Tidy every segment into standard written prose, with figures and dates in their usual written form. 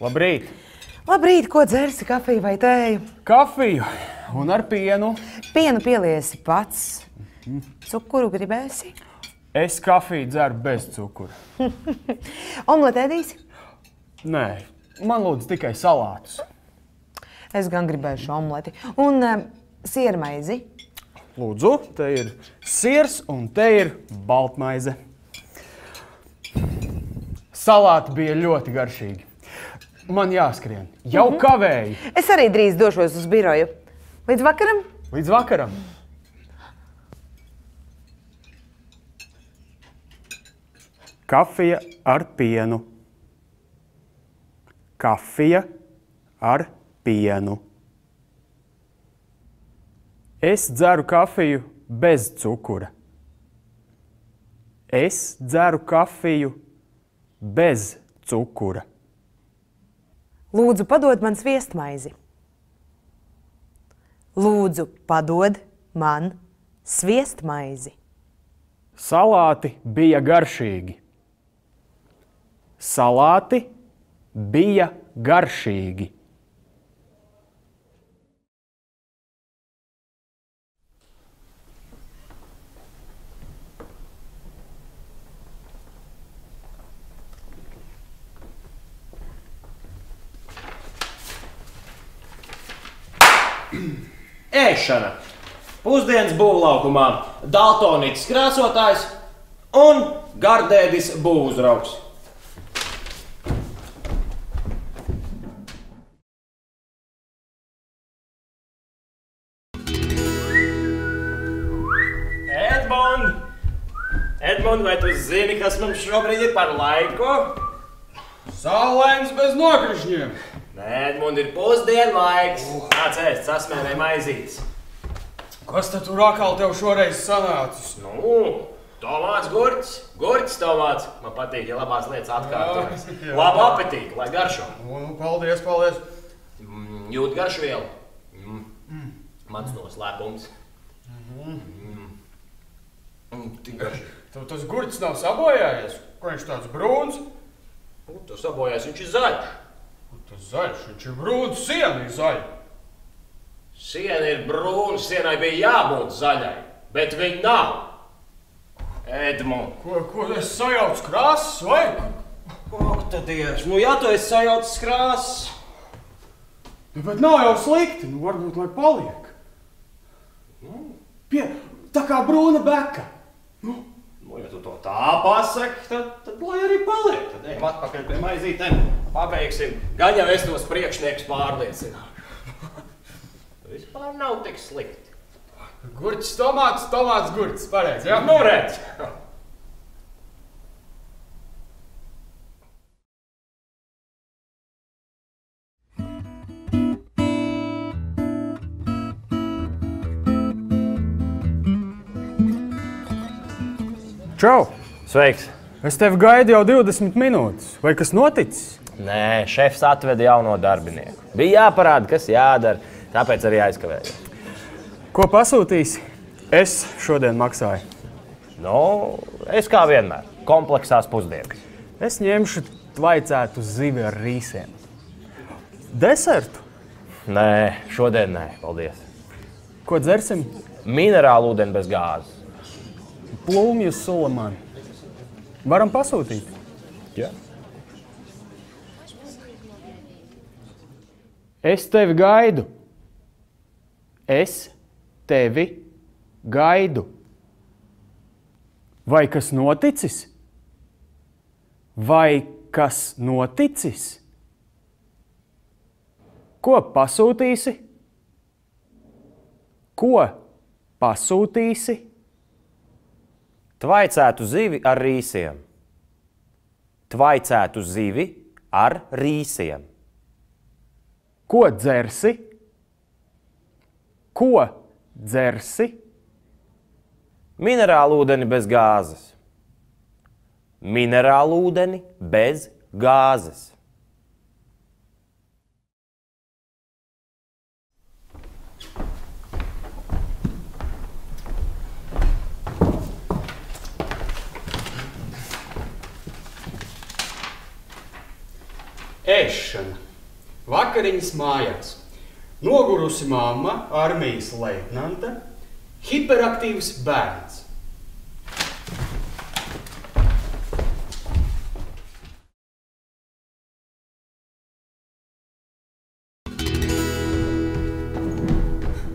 Labrīt! Labrīt, ko dzersi, kafiju vai tēju? Kafiju un ar pienu. Pienu pieliesi pats. Cukuru gribēsi? Es kafiju dzeru bez cukura. Omleti ēdīsi? Nē, man lūdzu tikai salātus. Es gan gribēšu omleti. Un siermaizi? Lūdzu, te ir siers un te ir baltmaize. Salāti bija ļoti garšīgi. Man jāskrien. Jau kavēju. Es arī drīz došos uz biroju. Līdz vakaram? Līdz vakaram. Kafija ar pienu. Kafija ar pienu. Es dzeru kafiju bez cukura. Es dzeru kafiju bez cukura. Lūdzu, padod man sviestmaizi. Lūdzu, padod man sviestmaizi. Salāti bija garšīgi. Salāti bija garšīgi. Ēšana, pusdienas būvlaukumā, daltonītis krāsotājs un gardēdis būvuzraugs. Edmund, vai tu zini, kas mums šobrīd ir par laiku? Saulains bez nokrišņiem. Nē, Edmund, ir pusdienlaiks. Nāc ēst, sasmērē maizītes. Kas tad tur atkal tev šoreiz sanācis? Tomāts gurķis. Gurķis tomāts. Man patīk, ja labās lietas atkārtojas. Labu apetīti, lai garšo. Paldies, paldies. Jūt garšvielu. Mans noslēpums. Tik garšīgi. Tev tas gurķis nav sabojājies? Ko viņš tāds brūns? Tas sabojājies, viņš ir zaļš. Tas zaļš, viņš ir brūns, siena ir zaļa. Siena ir brūna, sienai bija jābūt zaļai, bet viņa nav. Edmund. Ko es sajaucu krāsas, vai? Ak, tad Dievs, ja tu esi sajaucis krāsas. Bet nav jau slikti, varbūt lai paliek. Tā kā brūna beka. Ja tu to tā pasaki, tad lai arī paliek. Tad ejam atpakaļ pie maizītēm, pabeigsim. Gan jau es tos priekšniekus pārliecināšu. Vispār nav tik slikti. Gurķis, tomāts, gurķis. Pareizi, jā? Nu redz. Čau! Sveiks! Es tevi gaidu jau 20 minūtes. Vai kas noticis? Nē, šefs atveda jauno darbinieku. Bija jāparāda, kas jādara, tāpēc arī aizkavējos. Ko pasūtīsi? Es šodien maksāju. Es kā vienmēr, kompleksās pusdienas. Es ņemšu tvaicētu zivi ar rīsiem. Desertu? Nē, šodien nē, paldies. Ko dzersim? Minerālu ūdeni bez gāzes. Plūmju sulamani. Varam pasūtīt? Jā. Es tevi gaidu. Es tevi gaidu. Vai kas noticis? Vai kas noticis? Ko pasūtīsi? Ko pasūtīsi? Tvaicētu zivi ar rīsiem. Tvaicētu zivi ar rīsiem. Ko dzersi? Ko dzersi? Minerālu ūdeni bez gāzes. Minerālu ūdeni bez gāzes. Ēšana. Vakariņas mājās. Nogurusi mamma, armijas leitnante, hiperaktīvs bērns.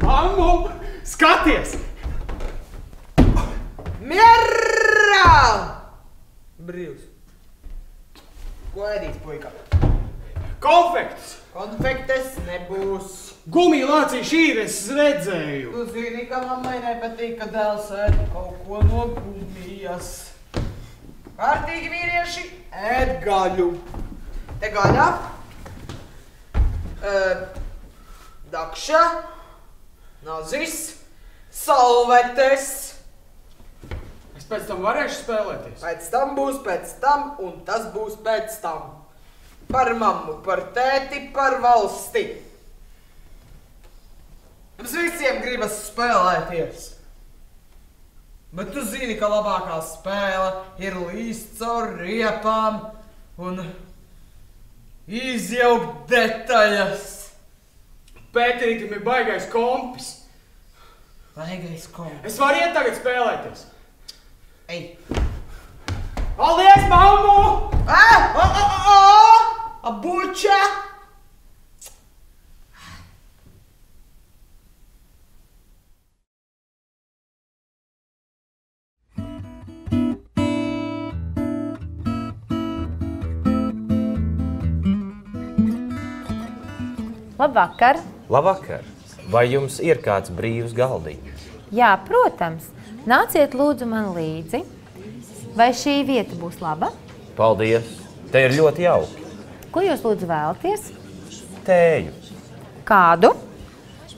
Mammu, skaties! Mierā! Brīvs. Ko ēdīs, puika? Konfekts! Konfektes nebūs. Gumiju lācīšu īres redzēju. Tu zini, ka mammai nepatīk, ka dēls ēd kaut ko no gumijas. Kārtīgi vīrieši ēd gaļu. Te gaļa. Dakša. Nazis. Salvetes. Es pēc tam varēšu spēlēties. Pēc tam būs pēc tam, un tas būs pēc tam. Par mammu, par tēti, par valsti. Mums visiem gribas spēlēties. Bet tu zini, ka labākā spēle ir līst caur riepām un izjaukt detaļas. Pēterītim ir baigais kompis. Baigais kompis. Es varu iet tagad spēlēties. Ej. Paldies, mammu! Abuča! Labvakar! Labvakar! Vai jums ir kāds brīvs galdiņš? Jā, protams. Nāciet lūdzu man līdzi. Vai šī vieta būs laba? Paldies! Te ir ļoti jauki. Ko jūs lūdzu vēlaties? Tēju. Kādu?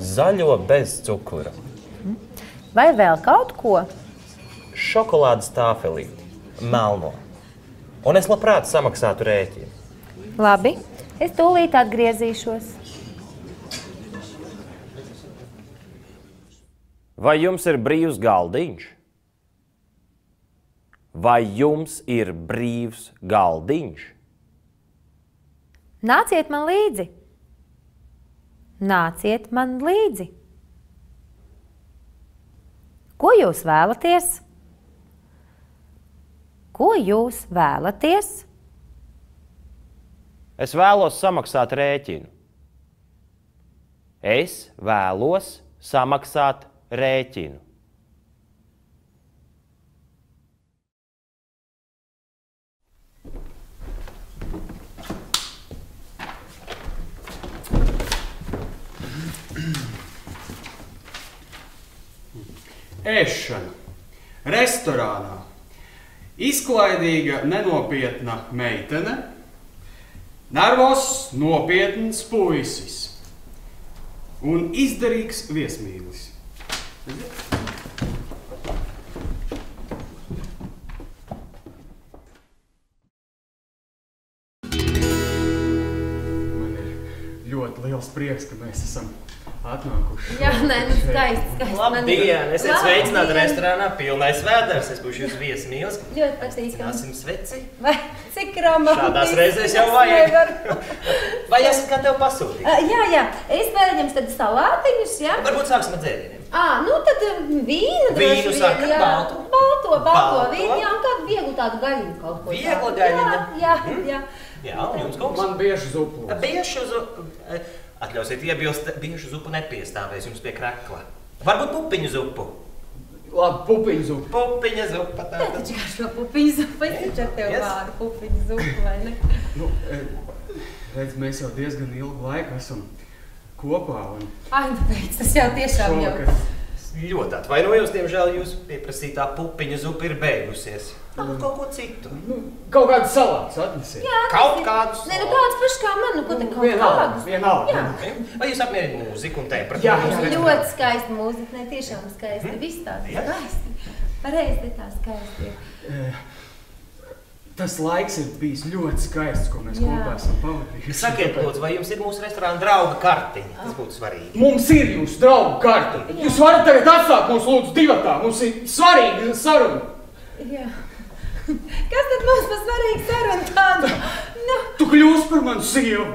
Zaļo bez cukura. Vai vēl kaut ko? Šokolādes tāfelīti. Melno. Un es labprāt samaksātu rēķinu. Labi, es tūlīt atgriezīšos. Vai jums ir brīvs galdiņš? Vai jums ir brīvs galdiņš? Nāciet man līdzi! Nāciet man līdzi! Ko jūs vēlaties? Ko jūs vēlaties? Es vēlos samaksāt rēķinu. Es vēlos samaksāt rēķinu. Ēšana. Restorānā. Izklaidīga, nenopietna meitene. Nervos, nopietns puisis. Un izdarīgs viesmīlis. Man ir ļoti liels prieks, ka mēs esam atnākuši. Jā, nē, nu skaisti. Labdien! Esiet sveicināti restorānā Pilnais vēders. Es būšu jūs viesmīlis. Ļoti patīkami. Nāsim sveci. Vai cik romantiski? Šādās reizēs jau vajag. Vai esat kā tev pasūtīt? Jā. Es vēl jums tad salātiņus, jā? Varbūt sāksim ar dzērieniem. Nu tad vīnu droši Vīnu vien, sākam, jā. baltu. Balto vīnu, jā, un kādu vieglu tādu gaļiņu kaut ko. Viegla gaļiņa. Jā. Jā, un jums kungs? Man bieži zupu. Biešu zupu. Atļausiet iebilst, biešu zupu nepiestāvēs jums pie krekla. Varbūt pupiņu zupu. Labi, pupiņu zupu. Pupiņa zupa. Nē, taču kā šo pupiņu zupu, es taču ar tev vārdu pupiņu zupu, vai ne? Nu, redz, mēs jau diezgan ilgu laiku esam kopā. Ai, nu pēc, tas jau tiešām jau. Ļoti atvainojos, diemžēl jūsu pieprasītā pupiņa zupa ir beigusies. Kaut ko citu. Kaut kādu salātus atnesiet. Jā, Kaut kādus. Nē, nu tāds pašs kā man, nu ko te kaut kādus. Vienalga. Vai jūs apmierina mūziku un temperatūru? Jā. Ļoti skaisti mūzika, ne tiešām skaisti, viss tāds skaisti. Pareizi tā skaisti ir. Tas laiks ir bijis ļoti skaists, ko mēs kopā esam pavadījuši. Sakiet, lūdzu, vai jums ir mūsu restorāna drauga kartiņa? Tas būtu svarīgi. Mums ir jūsu draugu karte. Jūs varat tagad atstāt mūs lūdzu divatā. Mums ir svarīga saruna. Jā. Kas tad Mums pasvarīgi saruna tāda. Nu. Tu kļūsi par manu sievu.